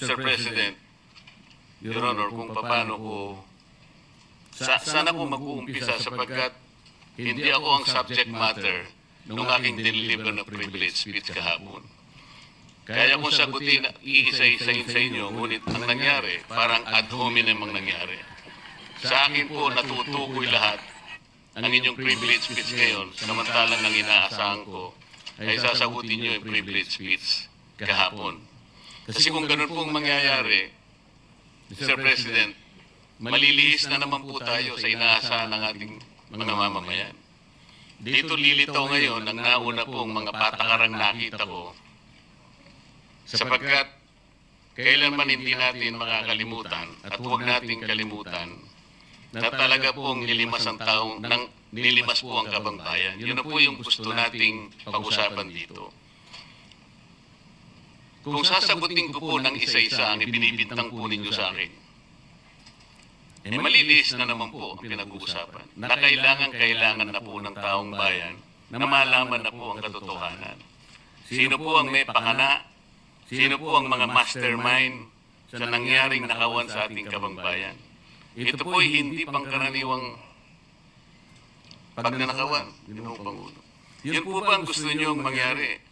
Mr. President, Your Honor, kung paano ko, sana ko mag-uumpisa sapagkat hindi ako ang subject matter ng aking deliver na privilege speech kahapon. Kaya kung sagutin, iisa-isahin sa inyo, ngunit ang nangyari, parang ad hominem ang nangyari. Sa akin po, natutukoy lahat ang inyong privilege speech ngayon, samantalang ang inaasahan ko ay sasagutin nyo yung privilege speech kahapon. Kasi kung ganun pong mangyayari, Mr. President, malilihis na naman po tayo sa inaasahan ng ating mga mamamayan. Dito lilitaw ngayon ang nauna pong mga patakarang nakita ko sapagkat kailanman hindi natin makakalimutan at huwag nating kalimutan na talaga pong nilimas ang taong, nilimas po ang kabangbayan. Yun na po yung gusto nating pag-usapan dito. Kung sasagutin ko po ng isa-isa ang ibinibintang po ninyo sa akin, malilihis na naman po ang pinag-uusapan na kailangan na po ng taong bayan na malaman na po ang katotohanan. Sino po ang may pakana? Sino po ang mga mastermind sa nangyaring nakawan sa ating kabangbayan? Ito po'y hindi pangkaraniwang pagnanakawan, Ginoong Pangulo. Yun po ba ang gusto niyong mangyari,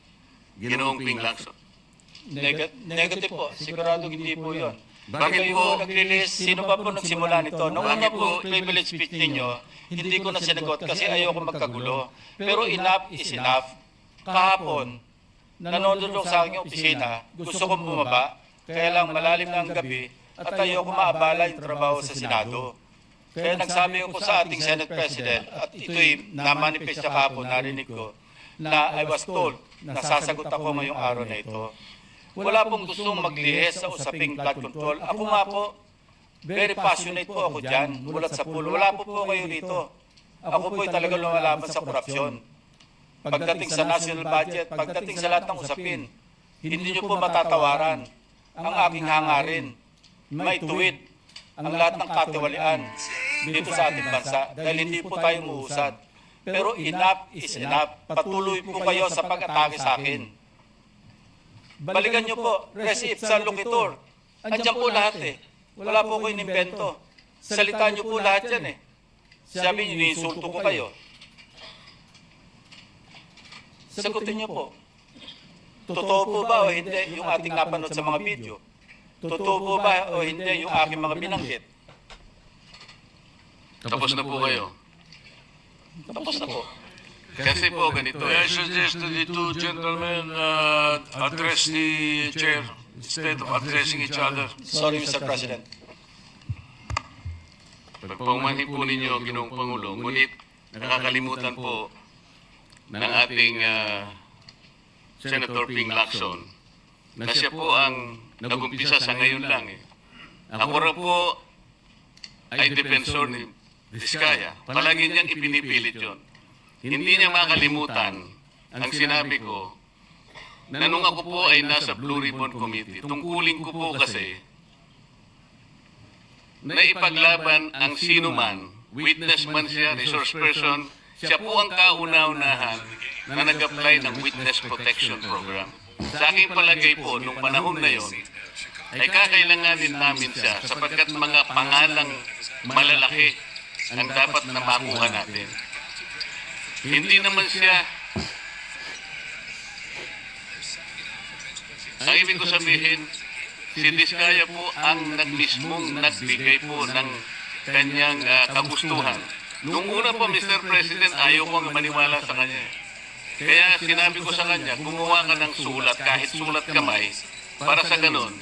Ginoong Ping Lacson? Negative po. Sigurado hindi po yun. Bakit po? Sino pa po nagsimula nito? Nung una po, privilege speech ninyo, hindi ko na sinagot kasi ayoko magkagulo. Pero enough is enough. Kahapon, nanonood ako sa aking opisina, gusto kong bumaba, kaya lang malalim na ang gabi at ayoko maabala yung trabaho sa Senado. Kaya nagsabi ko sa ating Senate President, at ito'y namanifest niya kahapon, narinig ko, na I was told na sasagot ako ngayong araw na ito. Wala pong gustong maglihis sa usaping flood control. Ako nga po, very passionate po ako dyan, mulat sa pool. Wala po kayo rito. Ako po'y talaga lumalaban sa korupsyon. Pagdating sa national budget, pagdating sa lahat ng usapin, hindi nyo po matatawaran ang aking hangarin. May tuwid ang lahat ng katiwalian dito sa ating bansa dahil hindi po tayo muusad. Pero enough is enough. Patuloy po kayo sa pag-atake sa akin. Balikan nyo po, res ipsa loquitur. Andiyan po lahat eh. Wala po ko inimbento. Salita nyo po lahat yan eh. Sabi nyo, iniinsulto ko kayo. Sagutin nyo po. Totoo po ba o hindi yung ating napanood sa mga video? Totoo po ba o hindi yung aking mga binanggit? Tapos na po kayo. Tapos na po. Kasi po ganito. I suggest that the two gentlemen address the chair instead of addressing each other. Sorry, Mr. President. Pagpaumanhin po ninyo, Ginoong Pangulo, ngunit nakakalimutan po ng ating Senator Ping Lacson na siya po ang nag-umpisa sa ngayon lang. Ako rin po ay defensor ni Vizcaya. Palagi niyang ipinipilit yun. Hindi niya makalimutan ang sinabi ko na nung ako po ay nasa Blue Ribbon Committee, tungkulin ko po kasi na ipaglaban ang sino man, witness man siya, resource person, siya po ang kauna-unahan na nag-apply ng Witness Protection Program. Sa aking palagay po, nung panahon na yon, ay kakailanganin namin siya sapagkat mga pangalang malalaki ang dapat na makuha natin. Hindi naman siya, ang ibig ko sabihin, si Vizcaya po ang mismong nagbigay po ng kanyang kagustuhan. Nung una po, Mr. President, ayaw ko maniwala sa kanya. Kaya sinabi ko sa kanya, gumawa ka ng sulat, kahit sulat kamay, para sa ganun,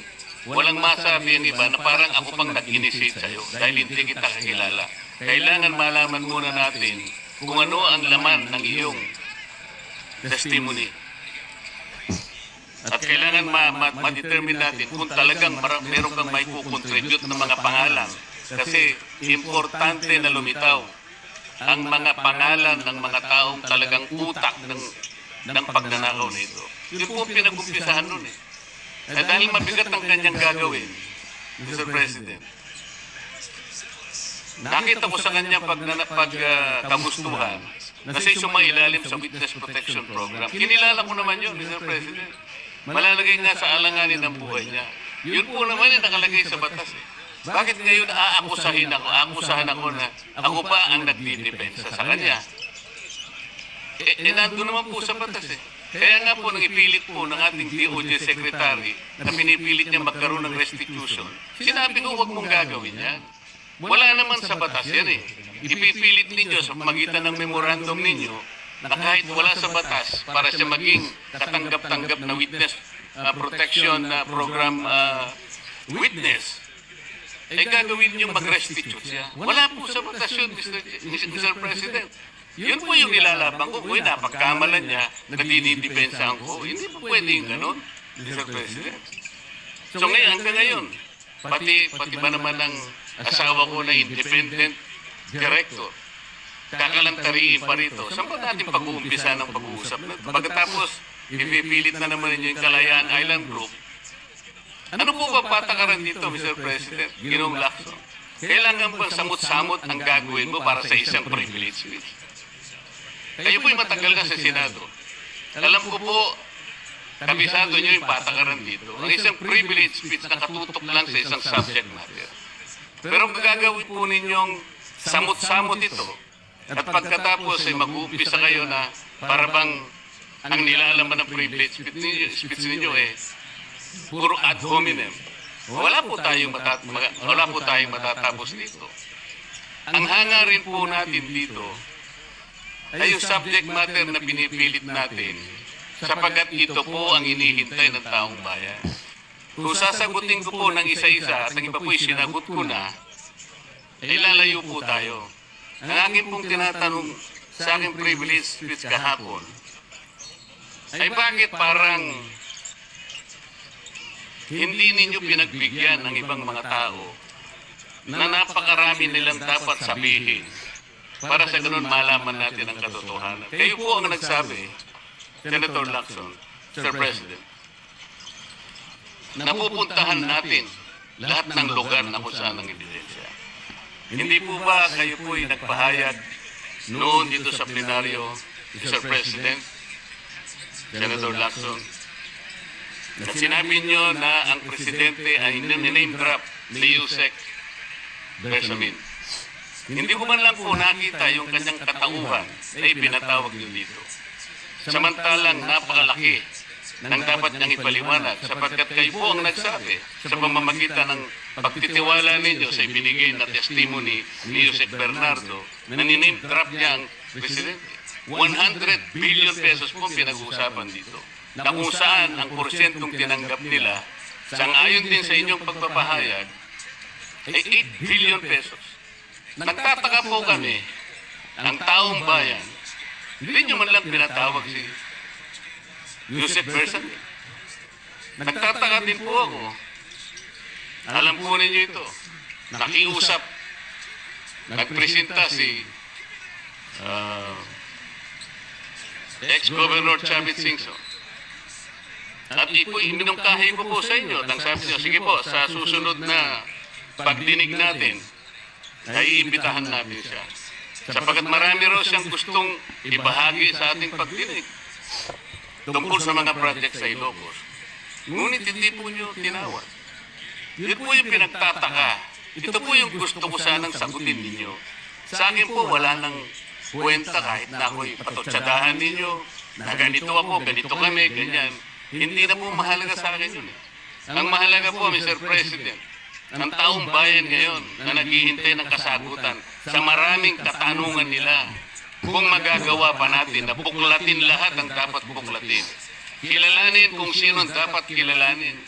walang masabi ang iba na parang ako pang nag-initiate sa'yo dahil hindi kita kakilala. Kailangan malaman muna natin kung ano ang laman ng iyong testimony. At kailangan ma-determine natin kung talagang meron kang may kukontribute ng mga pangalan. Kasi importante na lumitaw ang mga pangalan ng mga taong talagang utak ng pagnanakaw nito. Yun po pinag-umpisahan nun eh. Dahil mabigat ang kanyang gagawin, Mr. President, nakita ko sa kanya kagustuhan na siya sumailalim sa Witness Protection Program. Kinilala ko naman yun, Mr. President. Malalagay nga sa alanganin ang buhay niya. Yun po naman yung nakalagay sa batas. Eh. Bakit ngayon aakusahan ako na ako pa ang nagdidepensa sa kanya? Nandun naman po sa batas eh. Kaya nga po nang ipilit po ng ating DOJ Secretary na pinipilit niya magkaroon ng restitution, sinabi ko huwag mong gagawin yan. Wala naman sa batas yan eh. Ipipilit ninyo sa pamagitan ng memorandum ninyo na kahit wala sa batas para siya maging katanggap-tanggap na witness protection program witness, ay gagawin niyo mag-restitute siya. Wala po sa batas yun, Mr. President. Yun po yung nilalaban ko. Uy, napagkamalan niya na dinidepensahan ko. Hindi po pwedeng ganun, Mr. President. So ngayon, hanggang ngayon, pati ba naman ng asawa ko na independent director, kakalantariin pa rito. Saan ba natin pag-uumpisa ng pag-uusap na ito? Pagkatapos, ipipilit na naman ninyo yung Kalayaan Island Group. Ano po ba patakaran dito, Mr. President? Ginoong Lacson. Kailangan ba samot-samot ang gagawin mo para sa isang privilege speech? Kayo po'y matagal na sa Senado. Alam ko po, kabisado nyo yung patakaran dito. Ang isang privilege speech na katutok lang sa isang subject matter. Pero gagawin po ninyong samot-samot ito. At pagkatapos ay mag-uumpisa kayo na para bang ang nilalaman ng privilege speech ninyo eh puro ad hominem. Wala po tayong matatapos dito. Ang hangarin po natin dito ay yung subject matter na pinipilit natin sapagat ito po ang inihintay ng taong bayan. Kung sasagutin ko po ng isa-isa at ang iba po'y sinagot ko na, ay lalayo po tayo. Ang akin pong tinatanong sa aking privilege speech kahapon ay bakit parang hindi ninyo pinagbigyan ng ibang mga tao na napakarami nilang dapat sabihin para sa ganun malaman natin ang katotohanan. Kayo po ang nagsabi, Senator Lacson, Sir President, napupuntahan natin lahat ng lugar na kung saan ang ebidensya. Hindi po ba kayo po'y nagpahayag noon dito sa plenaryo, Sir President, Senator Lacson, na sinabi nyo na ang presidente ay name drop ni Yusek Bersamin. Hindi ko man lang po nakita yung kanyang katauhan na ipinatawag nyo dito. Samantalang napakalaki ng dapat niyang ipaliwanag sapagkat kayo po ang nagsabi sa pamamagitan ng pagtitiwala ninyo sa ibinigay na testimony ni Yusek Bernardo na niname drop niya ang presidente. 100 billion pesos po pinag-uusapan dito. Na kung saan ang porsyentong tinanggap nila, sang-ayon din sa inyong pagpapahayag, ay 8 billion pesos. Nagtataka po kami, ang taong bayan, hindi nyo man lang pinatawag si Yusek Bersamin. Nagtataka din po ako. Alam po ninyo ito. Nakiusap. Nagpresenta si ex-Governor Chavit Singson. At iminungkahi ko po sa inyo. Nang sabi niyo, sige po, sa susunod na pagdinig natin, ay iimbitahan natin siya. Sapagat marami raw siyang gustong ibahagi sa ating pagdinig tungkol sa mga project sa Ilocos. Ngunit hindi po niyo tinawag. Yun po yung pinagtataka. Ito po yung gusto ko sanang sagutin ninyo. Sa akin po, wala nang kwenta kahit na ako'y patutsadahan ninyo, na ganito ako, ganito kami, ganyan. Hindi na po mahalaga sa akin yun. Ang mahalaga po, Mr. President, ang taong bayan ngayon na naghihintay ng kasagutan sa maraming katanungan nila kung magagawa pa natin na buklatin lahat ang dapat buklatin. Kilalanin kung sino ang dapat kilalanin.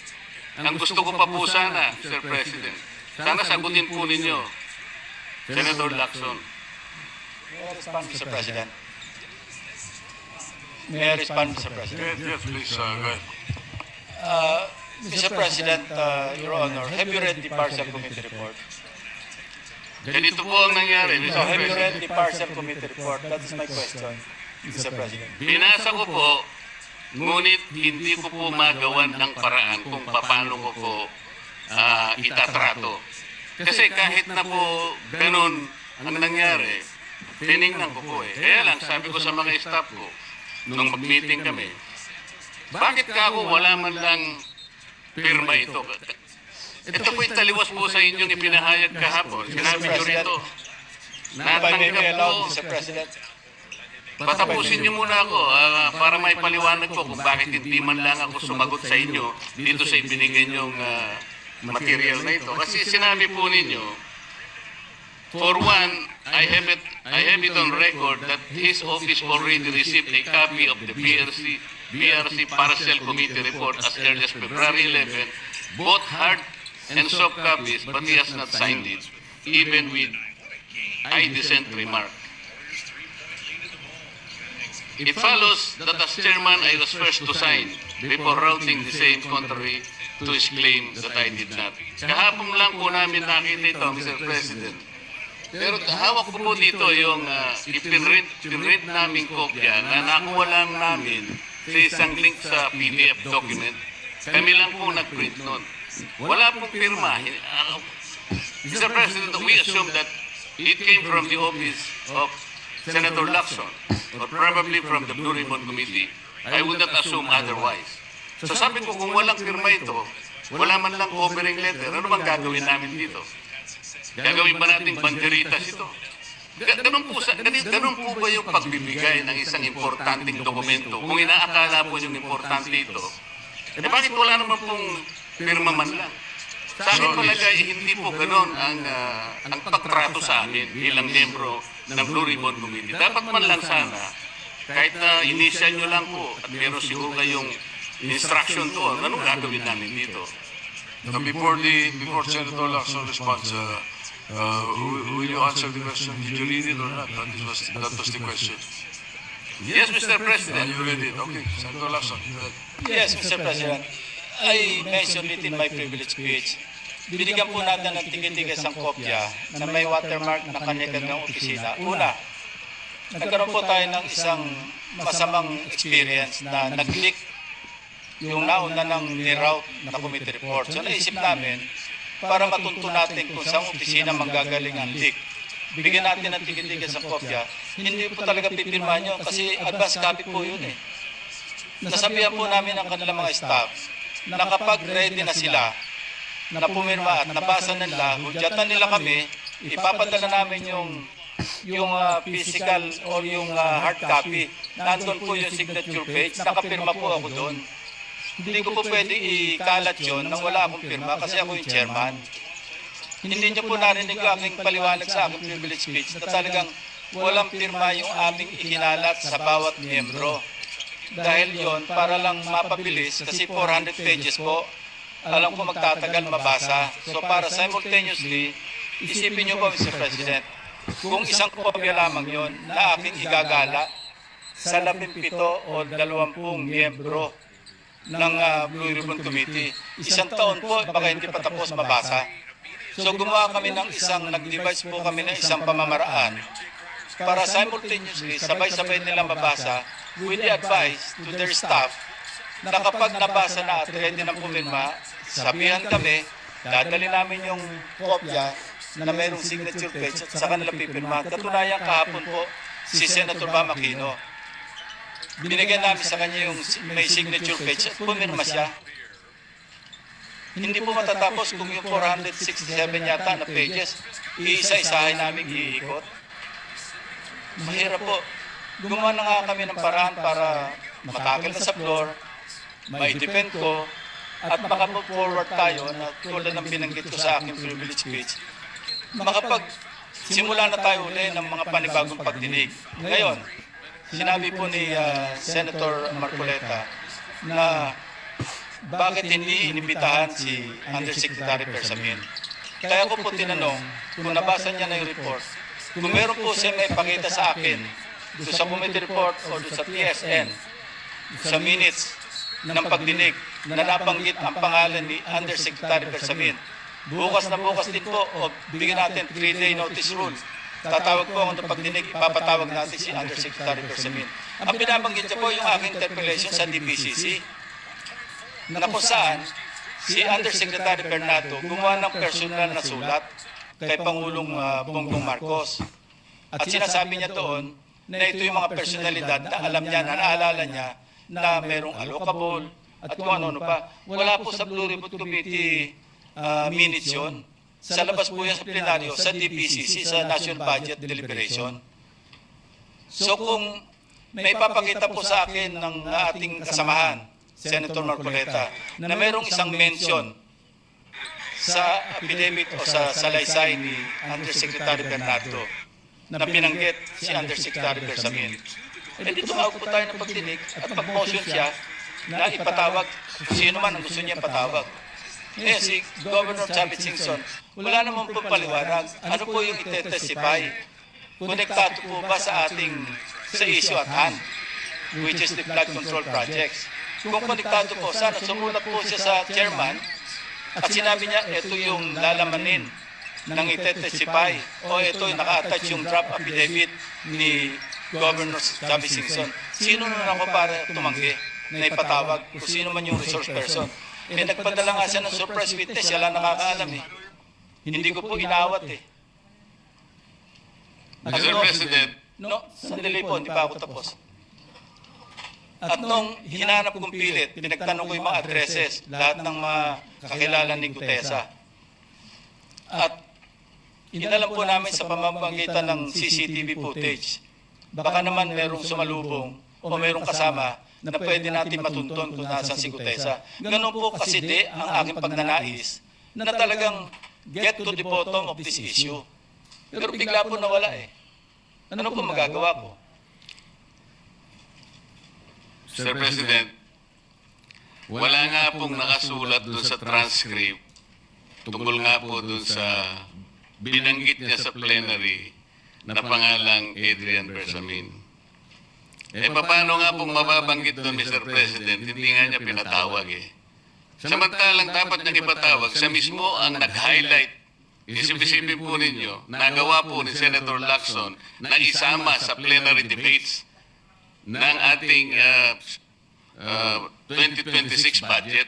Ang gusto ko pa po sana, Mr. President, sana sagutin po ninyo, Senator Lacson. May I respond, Mr. President? May I respond, Mr. President? Yes, please, go ahead. Mr. President, Your Honor, have you read the Parcel Committee report? Ganito po ang nangyari, So, Mr. have you read President. the Parcel Committee report? That is my question, Mr. President. Binasa ko po, ngunit hindi ko po magawan ng paraan kung paano ko po itatrato. Kasi kahit na po ganun ang nangyari, tinignan ko po eh. Kaya lang, sabi ko sa mga staff ko, nung mag-meeting kami, bakit ka ako wala man lang pirma ito? Ito po'y taliwas po sa inyong ipinahayag kahapon. Sinabi nyo rito, If I may be natanggap allowed, po. Mr. President. Patapusin niyo muna ako para may paliwanag ko kung bakit hindi man lang ako sumagot sa inyo dito sa ibinigay niyong material na ito. Kasi sinabi po ninyo, for one, I have it on record that his office already received a copy of the BRC Parcel Committee report as early as February 11, both hard and soft copies, but he has not signed it, even with I dissent remark. It follows that as chairman, I was first to sign before routing the same contrary to his claim that I did not. Kahapon lang po namin nakita ito, Mr. President. Pero hawak ko po dito yung ipinrint naming kopya na nakuha lang namin sa isang link sa PDF document. Kami lang po nag-print nun. Wala pong pirma. Mr. President, we assume that it came from the office of Senator Lacson, or probably from the Blue Ribbon Committee. I would not assume otherwise. So sabi ko, kung walang pirma ito, wala man lang covering letter, ano bang gagawin namin dito? Gagawin ba natin banderitas ito? Ganun po ba yung pagbibigay ng isang importanteng dokumento? Kung inaakala po yung importante ito, bakit wala naman pong pirma man lang? Sa akin talaga, hindi po ganun ang pagtrato sa amin bilang membro ng Blue Ribbon Committee. Dapat man lang sana, kahit na initial nyo lang po at meron siguro kayong instruction to, anong gagawin namin dito? Before Senator Lacson responds, will you answer the question? Did you read it or not? That was the question. Yes, Mr. Are President. you read it? Okay, Senator Lacson, go ahead. Yes, Mr. President. I mentioned it in my privilege speech. Binigyan po natin ng tigil-tigil isang kopya na may watermark na kanya-kanyang opisina. Una, nagkaroon po tayo ng isang masamang experience na nag-leak yung nauna ng niroute na committee report. So naisip namin, para matunto natin kung saan opisina manggagaling ang leak, bigyan natin ng tigil-tigil isang kopya. Hindi po talaga pipirmahan yun kasi advance copy po yun eh. Nasabihan po namin ang kanilang mga staff na kapag ready na sila, na pumirma at nabasa nila, hudyatan nila kami, ipapadala namin yung physical or yung hard copy. Nandun po yung signature page, nakapirma po ako doon. Hindi ko po pwede ikalat yun nang wala akong pirma kasi ako yung chairman. Hindi niyo po narinig yung aking paliwanag sa aking privilege speech na talagang walang pirma yung aming ikinalat sa bawat miyembro. Dahil yon para lang mapabilis kasi 400 pages po. Alam ko magtatagal mabasa. So para simultaneously, isipin niyo po, Mr. President, kung isang kopya lamang yon na aking igagala sa 17 o 20 miyembro ng Blue Ribbon Committee. Isang taon po, baka hindi pa tapos mabasa. So gumawa kami ng nag-devise po kami ng isang pamamaraan para simultaneously, sabay-sabay nilang mabasa with the advice to their staff na kapag nabasa na at ready ng pumirma, sabihan kami, dadali namin yung kopya na mayroong signature page at sa kanila pipirma. Katunayan kahapon po si Senator Bam Aquino. Binigyan namin sa kanya yung may signature page at pumirma siya. Hindi po matatapos kung yung 467 yata na pages, iisa-isahin namin iikot. Mahirap po. Gumawa na nga kami ng paraan para matakil na sa floor, mai-defend ko, at makapag-forward tayo na tulad ng binanggit ko sa aking privilege speech. Makapag-simula na tayo uli ng mga panibagong pagdinig. Ngayon, sinabi po ni Senator Marcoleta na bakit hindi inibitahan si Undersecretary Persamin. Kaya ko po tinanong kung nabasa niya na yung report, kung meron po siya may pakita sa akin doon sa committee report o doon sa TSN, sa minutes ng pagdinig na nabanggit ang pangalan ni Undersecretary Persamin. Bukas na bukas din po o bigyan natin 3-day notice rule. Tatawag po ako ng pagdinig, ipapatawag natin si Undersecretary Persamin. Ang binabanggit niya po yung aking interpellation sa DPCC na kung saan si Undersecretary Bernardo gumawa ng personal na sulat kay Pangulong Bongbong Marcos. At sinasabi niya doon na ito yung mga personalidad na alam niya, na naalala niya na merong allocable at kung ano pa. Wala po sa Blue Ribbon Committee minutes yun. Sa labas po yan sa plenaryo, sa DPCC, sa National Budget Deliberation. So kung may papakita po sa akin ng ating kasamahan, Senator Marcoleta, na mayroong isang mention sa affidavit o sa salaysay ni Undersecretary Bernardo na binanggit si Undersecretary Bersamin, di tumawag po tayo ng pagdinig at pag-motion siya na ipatawag kung sino man ang gusto niya patawag. Si Governor Chavit Singson, wala namang pagpaliwanag. Ano po yung itetestify? Konektado po ba sa issue at hand, which is the flood control projects? Kung konektado po, sana sumulat po siya sa chairman at sinabi niya, ito yung lalamanin ng itetestify o ito yung naka-attach yung draft affidavit ni Governor Chavit Singson. Sino na ako para tumanggi na ipatawag kung sino man yung resource person? Nagpadala nga siya ng surprise witness, siya lang nakakaalam eh. Hindi ko po inawat eh. Mr. President, Sandali po, hindi pa ako tapos. At nung hinanap kong pilit, pinagtanong ko yung mga addresses, lahat ng mga kakilala ni Gutesa. At inalam po namin sa pamamagitan ng CCTV footage, baka naman merong sumalubong o merong kasama na pwede natin matuntun kung nasan si Gutesa. Ganun po kasi ang aking pagnanais na talagang get to the bottom of this issue. Pero bigla po nawala eh. Ano po magagawa ko? Sir President, wala nga pong nakasulat dun sa transcript tungkol nga po dun sa binanggit niya sa plenary na pangalang Adrian Bersamin. Paano nga pong mababanggit doon, Mr. President? Hindi nga niya pinatawag eh. Samantalang dapat niyang ipatawag, siya mismo ang nag-highlight. Isipin po ninyo, nagawa po ni Senator Lacson na isama sa plenary debates ng ating 2026 budget.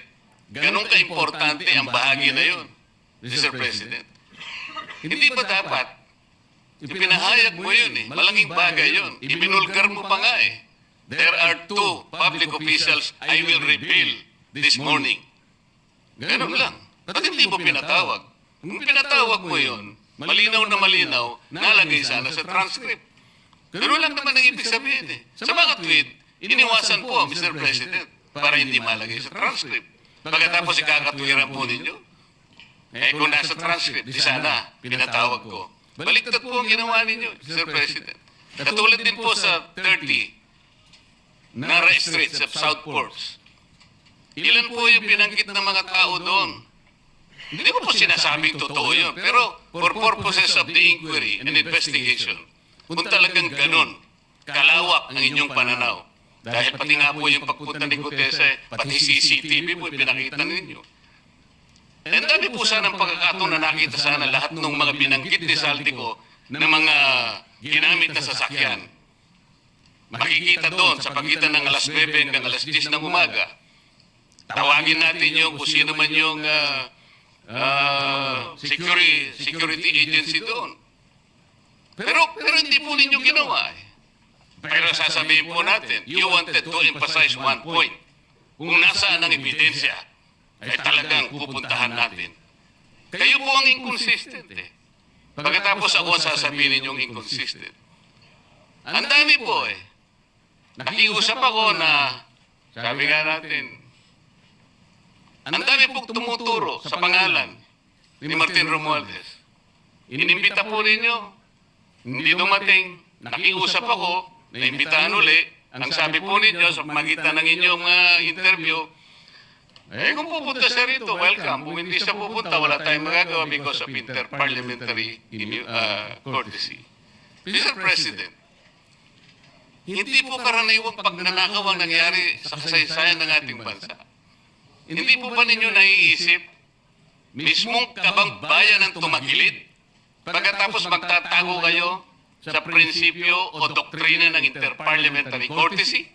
Ganun ka-importante ang bahagi na yun, Mr. President. Hindi ba dapat ipinahayag mo yun eh. Malaking bagay yun. Ibinulgar mo pa nga eh. There are 2 public officials I will reveal this morning. Ganun lang. Ba't hindi mo pinatawag? Kung pinatawag mo yun, malinaw na malinaw, nalagay sana sa transcript. Ganun lang naman ang ibig sabihin eh. Sa mga tweet, iniwasan po, Mr. President, para hindi malagay sa transcript. Pagkatapos ikakatwiran po ninyo, kung nasa transcript, di sana pinatawag ko. Baliktad po ang ginawa ninyo, Sir President. Katulad din po sa 30 Nara Street sa Southports. Ilan po yung binanggit ng mga tao doon? Hindi ko po sinasabing totoo yun. Pero for purposes of the inquiry and investigation, kung talagang ganun, kalawak ang inyong pananaw. Dahil pati nga po yung pagpunta ni Gutesa, pati CCTV po pinakita ninyo. And dami po sana ng pagkakataon na nakita sana lahat ng mga binanggit ni Saldico na mga ginamit na sasakyan. Makikita doon sa pagitan ng alas 9 hanggang alas 10 ng umaga. Tawagin natin yung kung sino man yung security agency doon. Pero hindi po ninyo ginawa eh. Pero sasabihin po natin, you wanted to emphasize one point. Kung nasaan ang ebidensya, ay talagang pupuntahan natin. Kayo po ang inconsistent eh. Pagkatapos ako ang sasabihin ninyong inconsistent. Ang dami po eh. Nakiusap ako na, sabi nga natin, ang dami pong tumuturo sa pangalan ni Martin Romualdez. Inimbita po ninyo, hindi dumating, nakiusap ako, naimbitahan uli, ang sabi po ninyo sa magitan ng inyong interview, kung pupunta siya rito, welcome. Kung hindi siya pupunta, wala tayong magagawa because of inter-parliamentary courtesy. Mr. President, hindi po karaniwang pagnanakaw ang nangyari sa kasaysayan ng ating bansa. Hindi po ba ninyo naiisip, mismong kabang bayan ang tumagilid, pagkatapos magtatago kayo sa prinsipyo o doktrina ng inter-parliamentary courtesy?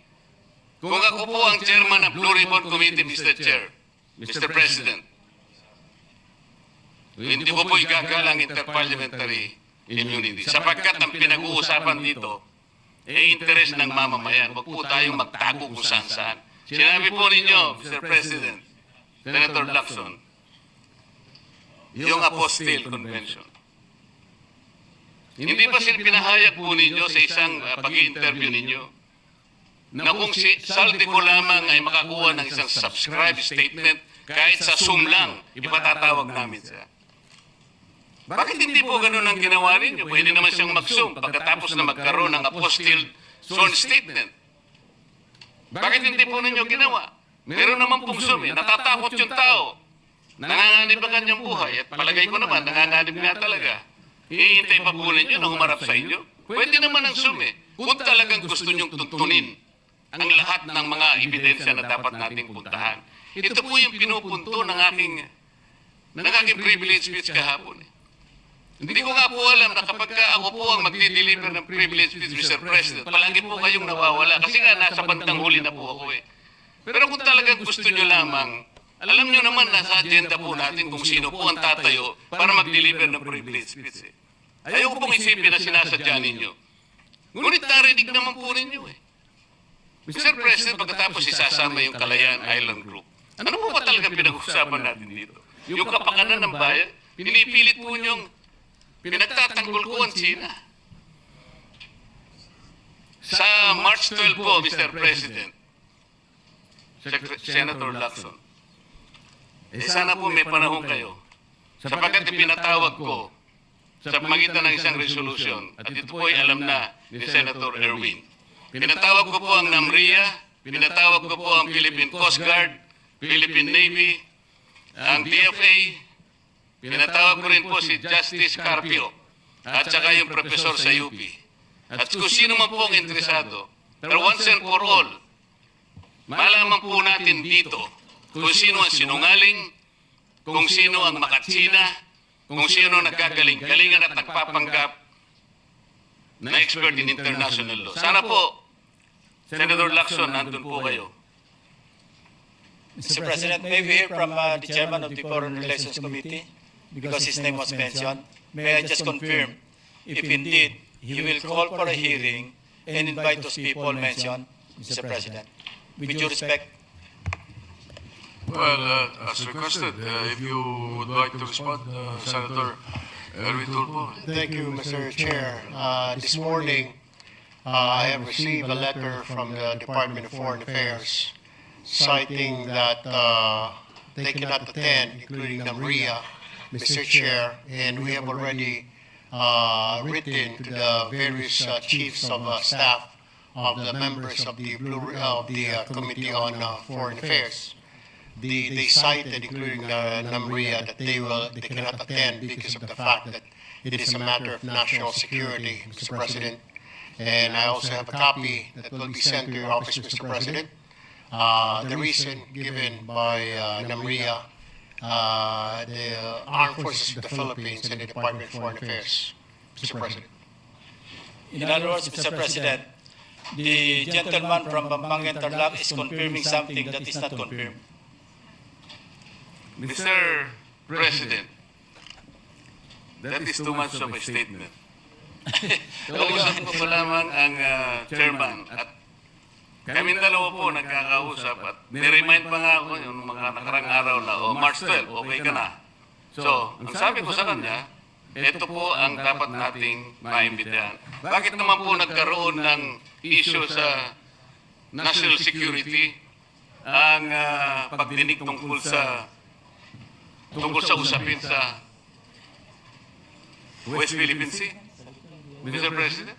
Kung ako po ang chairman ng Blue Ribbon Committee, Mr. Chair, Mr. President, hindi ko po igagalang interparliamentary immunity. Sapagkat ang pinag-uusapan dito ay interes ng mamamayan. Huwag po tayong magtago kung saan-saan. Sinabi po ninyo, Mr. President, Senator Lacson, yung Apostille Convention. Hindi ba pinahayag po ninyo sa isang pag-i-interview ninyo na kung si Saldico lamang ay makakuha ng isang subscribe statement kahit sa Zoom lang, ipatatawag namin siya. Bakit hindi po ganun ang ginawa ninyo? Pwede naman siyang mag-Zoom pagkatapos na magkaroon ng Apostille sworn statement. Bakit hindi po ninyo ginawa? Meron naman pong Zoom eh. Natatakot yung tao. Nanganganib ang kanyang buhay. At palagay ko naman, nanganganib nga talaga. Iintay pa po ninyo na humarap sa inyo? Pwede naman ang Zoom eh. Kung talagang gusto nyong tuntunin ang lahat ng mga ebidensya na dapat nating puntahan. Ito po yung pinupunto ng aking privilege speech kahapon eh. Hindi ko nga po alam na kapag ako po ang magdi-deliver ng privilege speech, Mr. President, palagi po kayong nawawala. Kasi nga nasa bandang huli na po ako eh. Pero kung talagang gusto nyo lamang, alam nyo naman nasa agenda po natin kung sino po ang tatayo para mag-deliver ng privilege speech eh. Ayoko pong isipin na sinasadya ninyo. Ngunit narinig naman po ninyo eh. Mr. President, pagkatapos isasama yung Kalayaan Island Group, ano po ba talaga pinag-usapan natin dito? Yung kapakanan ng bayan, pinipilit po nyong pinagtatanggol ko ang China. Sa March 12 po, Mr. President, Senator Lacson, sana po may panahon kayo sapagkat ipinatawag ko sa pagitan ng isang resolution at ito po ay alam na ni Senator Erwin. Pinatawag ko po ang NAMRIA, pinatawag ko po ang Philippine Coast Guard, Philippine Navy, ang DFA, pinatawag ko rin po si Justice Carpio at saka yung professor sa UP. At kung sino man po ang interesado, pero once and for all, malaman po natin dito kung sino ang sinungaling, kung sino ang makatsina, kung sino ang nagkagaling-galingan at nagpapanggap na expert in international law. Sana po, Senator Lacson, nandun po kayo. Mr. President, may we hear from the chairman of the Foreign Relations Committee? Because his name was mentioned. May I just confirm if indeed he will call for a hearing and invite those people mentioned, Mr. President? With due respect. Well, as requested, if you would like to respond, Senator Erwin Tulfo. Thank you, Mr. Chair. This morning, I have received a letter from the Department of Foreign Affairs citing that they cannot attend, including NAMRIA, Mr. Chair, and we have already written to the various chiefs of staff of the members of the Committee on Foreign Affairs. They cited, including NAMRIA, that they cannot attend because of the fact that it is a matter of national security, Mr. President. And I also have a copy that will be sent to your office, Mr. President. The reason given by NAMRIA, the Armed Forces of the Philippines, and the Department of Foreign Affairs, Mr. President. In other words, Mr. President, the gentleman from Pampanga Tarlac is confirming something that is not confirmed. Mr. President, that is too much of a statement. Kausap ko pa lamang ang chairman at kami dalawa po nagkakausap at niremind pa nga ako yung mga nakarang araw na, March 12, okay ka na. So, ang sabi ko sa kanya, ito po ang dapat nating maimbitahan. Bakit naman po nagkaroon ng issue sa national security ang pagdinig tungkol sa usapin sa West Philippine Sea? Mr. President?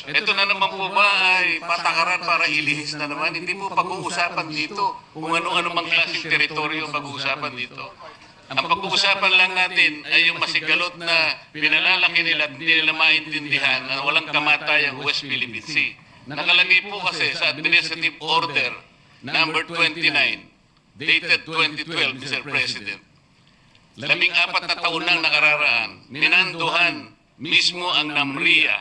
Ito na naman po ba ay patakaran para ilihis na naman? Hindi po pag-uusapan dito kung ano-ano mang klaseng teritoryo pag-uusapan dito. Ang pag-uusapan lang natin ay yung masigalot na pinalalaki nila at hindi nila maintindihan na walang kamatay ang West Philippine Sea. Nakalagay po kasi sa Administrative Order number 29, dated 2012, Mr. President. 14 na taon nang nakararaan, minanduhan mismo ang NAMRIA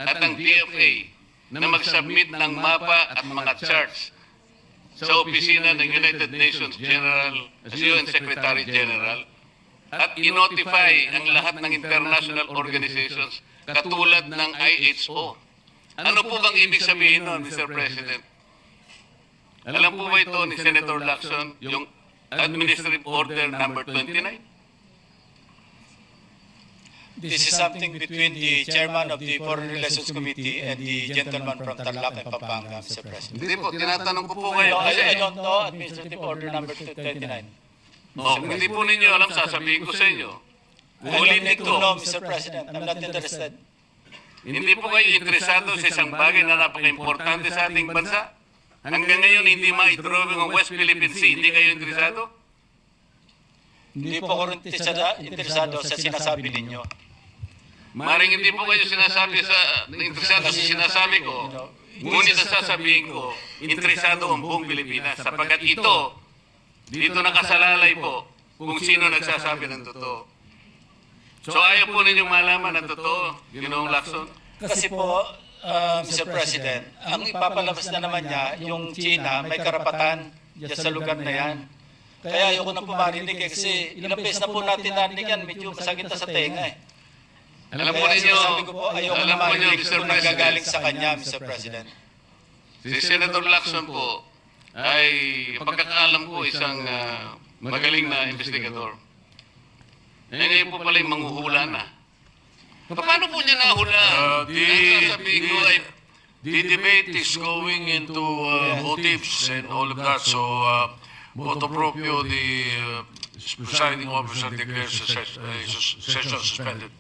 at ang DFA na mag-submit ng mapa at mga charts sa opisina ng United Nations General, UN Secretary General, at i-notify ang lahat ng international organizations katulad ng IHO. Ano po bang ibig sabihin nun, Mr. President? Alam po ba ito ni Senator Lacson, yung Administrative Order number 29? This is something between the chairman of the Foreign Relations Committee and the gentleman from Tarlac and Pampanga, Mr. President. Hindi po, tinatanong ko po kayo No, I kasi... don't know Administrative Order number 29. Oh, hindi po ninyo alam, sasabihin ko sa inyo. I don't Ulitin need to ko, know, Mr. President. I'm not interested. hindi po kayo interesado sa isang bagay na napaka-importante sa ating bansa? Hanggang ngayon, hindi ma-drawing ang West Philippine Sea. Hindi kayo interesado? Hindi po ako interesado sa sinasabi ninyo. Maring hindi po kayo interesado sa sinasabi ko. Ngunit ang sasabihin ko, interesado ang buong Pilipinas. Sapagkat ito, dito nakasalalay po kung sino nagsasabi ng totoo. So ayaw po ninyong malaman ang totoo, Ginoong Lacson? Kasi po, Mr. President, ang ipapalabas na naman niya, yung China, may karapatan dyan sa lugar na yan. Kaya ayoko na po marinig kasi ilang beses na po natin narinig yan, medyo masakit na sa tenga eh. Alam po Kaya ninyo, sinasabi ko po, ayoko na alam po ninyo, marinig Mr. kung President, nagagaling sa kanya, Mr. President. si Senator Lacson po ay pagkakaalam ko isang magaling na investigador. Eh ngayon po pala yung manghuhula na. Paano po niya nahula? Ang sasabihin ko ay The debate is going into motives and all of that. So, motu proprio, the presiding officer declares the session suspended.